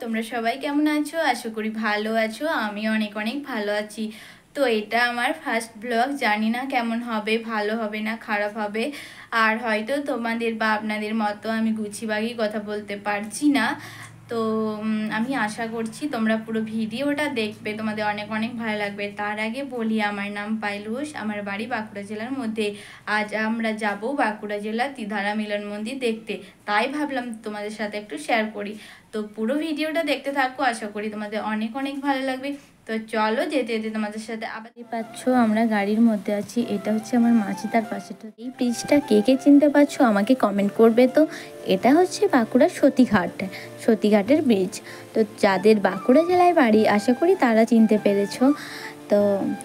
তোমরা সবাই কেমন আছো? আশা করি ভালো আছো। আমি অনেক অনেক ভালো আছি। তো এটা আমার ফার্স্ট ব্লগ, জানি না কেমন হবে, ভালো হবে না খারাপ হবে। আর হয়তো তোমাদের বা আপনাদের মতো আমি গুছিবাগি কথা বলতে পারছি না। তো আমি আশা করছি তোমরা পুরো ভিডিওটা দেখবে, তোমাদের অনেক অনেক ভালো লাগবে। তার আগে বলি, আমার নাম পাইলুস, আমার বাড়ি বাঁকুড়া জেলার মধ্যে। আজ আমরা যাব বাঁকুড়া জেলা তিধারা মিলন মন্দির দেখতে, তাই ভাবলাম তোমাদের সাথে একটু শেয়ার করি। তো পুরো ভিডিওটা দেখতে থাকো, আশা করি তোমাদের অনেক অনেক ভালো লাগবে। তো চলো যেতে যেতে তোমাদের সাথে আবার পাচ্ছ আমরা গাড়ির মধ্যে আছি। এটা হচ্ছে আমার মাঝি, তার পাশেটা। এই ব্রিজটা কে কে চিনতে পারছো আমাকে কমেন্ট করবে। তো এটা হচ্ছে বাঁকুড়া সতীঘাটের ব্রিজ। তো যাদের বাঁকুড়া জেলায় বাড়ি, আশা করি তারা চিনতে পেরেছো। তো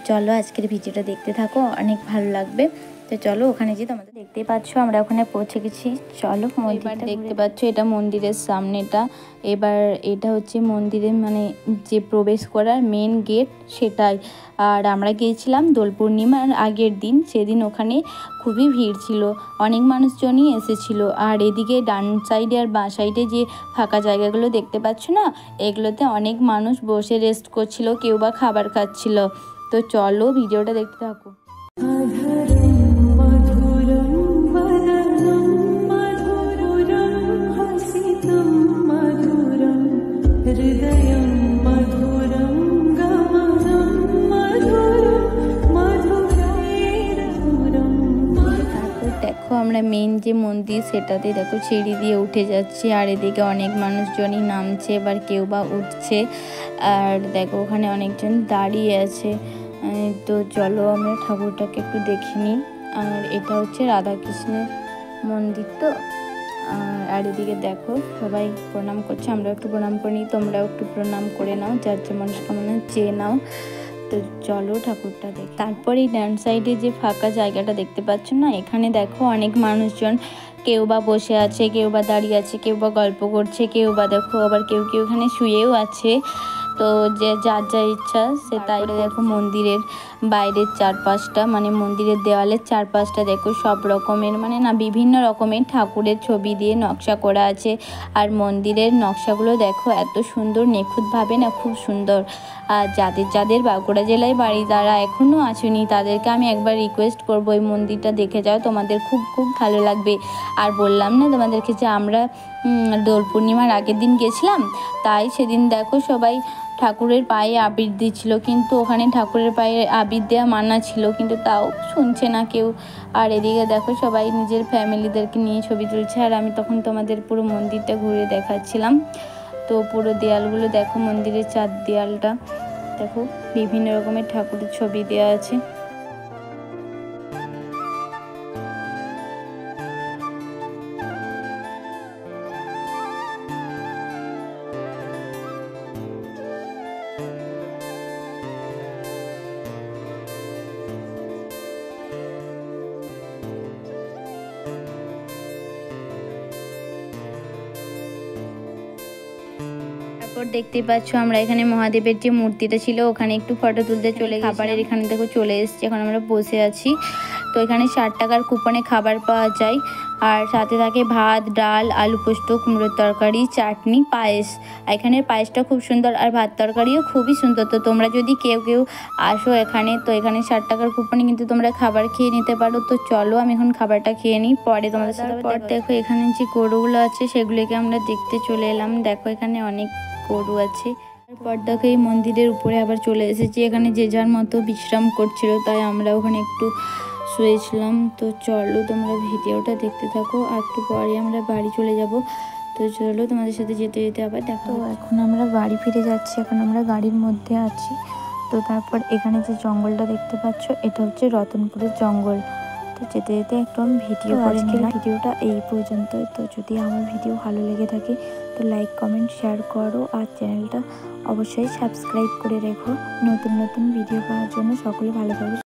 চলো আজকের ভিডিওটা দেখতে থাকো, অনেক ভালো লাগবে। তো চলো ওখানে যে তোমাদের দেখতেই পাচ্ছ আমরা ওখানে পৌঁছে গেছি। চলো এবার দেখতে পাচ্ছ এটা মন্দিরের সামনেটা। এবার এটা হচ্ছে মন্দিরের মানে যে প্রবেশ করার মেন গেট সেটাই। আর আমরা গিয়েছিলাম দোল পূর্ণিমার আগের দিন, সেদিন ওখানে খুবই ভিড় ছিল, অনেক মানুষজনই এসেছিল। আর এদিকে ডান সাইডে আর বাঁ সাইডে যে ফাঁকা জায়গাগুলো দেখতে পাচ্ছ না, এগুলোতে অনেক মানুষ বসে রেস্ট করছিল, কেউ বা খাবার খাচ্ছিল। তো চলো ভিডিওটা দেখতে থাকো। দেখো আমরা মেন যে মন্দির সেটাতে দেখো সিঁড়ি দিয়ে উঠে যাচ্ছি, আর এদিকে অনেক মানুষজনই নামছে, এবার কেউ বা উঠছে। আর দেখো ওখানে অনেকজন দাঁড়িয়ে আছে। তো চলো আমরা ঠাকুরটাকে একটু দেখে নিই। আর এটা হচ্ছে রাধাকৃষ্ণের মন্দির। তো আর এদিকে দেখো সবাই প্রণাম করছে, আমরা একটু প্রণাম করে নিই, তোমরাও একটু প্রণাম করে নাও, যার যে মনস্কামনা চেয়ে নাও। তো চলো ঠাকুরটা দেখ। তারপরে এই ডান সাইডে যে ফাঁকা জায়গাটা দেখতে পাচ্ছ না, এখানে দেখো অনেক মানুষজন, কেউ বা বসে আছে, কেউ বা দাঁড়িয়ে আছে, কেউ বা গল্প করছে, কেউ বা দেখো আবার কেউ কেউ এখানে শুয়েও আছে। তো যে যার যা ইচ্ছা সে তাই। দেখো মন্দিরের বাইরের চারপাশটা, মানে মন্দিরের দেওয়ালের চারপাশটা দেখো সব রকমের, মানে না বিভিন্ন রকমের ঠাকুরের ছবি দিয়ে নকশা করা আছে। আর মন্দিরের নকশাগুলো দেখো এত সুন্দর, নিখুঁতভাবে না, খুব সুন্দর। আর যাদের যাদের বাঁকুড়া জেলায় বাড়ি, তারা এখনও আসেনি, তাদেরকে আমি একবার রিকোয়েস্ট করবো এই মন্দিরটা দেখে যাও, তোমাদের খুব খুব ভালো লাগবে। আর বললাম না তোমাদেরকে যে আমরা দোল পূর্ণিমার আগের দিন গেছিলাম, তাই সেদিন দেখো সবাই ঠাকুরের পায়ে আবির দিচ্ছিল, কিন্তু ওখানে ঠাকুরের পায়ে আবির দেওয়া মানা ছিল, কিন্তু তাও শুনছে না কেউ। আর এদিকে দেখো সবাই নিজের ফ্যামিলিদেরকে নিয়ে ছবি তুলছে, আর আমি তখন তোমাদের পুরো মন্দিরটা ঘুরে দেখাচ্ছিলাম। তো পুরো দেয়ালগুলো দেখো, মন্দিরের চার দেয়ালটা দেখো বিভিন্ন রকমের ঠাকুরের ছবি দেওয়া আছে। তারপর দেখতে পাচ্ছ আমরা এখানে মহাদেবের যে মূর্তিটা ছিল ওখানে একটু ফটো তুলতে চলে গেছি। খাবারের এখানে দেখো চলে এসেছি, এখন আমরা বসে আছি। তো এখানে 60 টাকার কুপনে খাবার পাওয়া যায়, আর সাথে থাকে ভাত, ডাল, আলু পোস্ত, কুমড়োর তরকারি, চাটনি, পায়েস। এখানের পায়েসটা খুব সুন্দর, আর ভাত তরকারিও খুবই সুন্দর। তো তোমরা যদি কেউ কেউ আসো এখানে, তো এখানে 60 টাকার কুপনে কিন্তু তোমরা খাবার খেয়ে নিতে পারো। তো চলো আমি এখন খাবারটা খেয়ে নিই, পরে তোমাদের সাথে। তারপর দেখো এখানে যে গরুগুলো আছে সেগুলোকে আমরা দেখতে চলে এলাম। দেখো এখানে অনেক গরু আছে। তারপর দেখো এই মন্দিরের উপরে আবার চলে এসেছি, এখানে যে যার মতো বিশ্রাম করছিল, তাই আমরা ওখানে একটু শুয়েছিলাম। তো চলো তোমরা ভিডিওটা দেখতে থাকো, আর একটু পরে আমরা বাড়ি চলে যাব। তো চলো তোমাদের সাথে যেতে যেতে আবার দেখো। এখন আমরা বাড়ি ফিরে যাচ্ছি, এখন আমরা গাড়ির মধ্যে আছি। তো তারপর এখানে যে জঙ্গলটা দেখতে পাচ্ছ, এটা হচ্ছে রতনপুরের জঙ্গল। তো যেতে যেতে একটু আমি ভিডিও করে নিলাম। ভিডিওটা এই পর্যন্তই। তো যদি আমার ভিডিও ভালো লেগে থাকে তো লাইক, কমেন্ট, শেয়ার করো, আর চ্যানেলটা অবশ্যই সাবস্ক্রাইব করে রেখো নতুন নতুন ভিডিও পাওয়ার জন্য। সকলে ভালো থাকবে।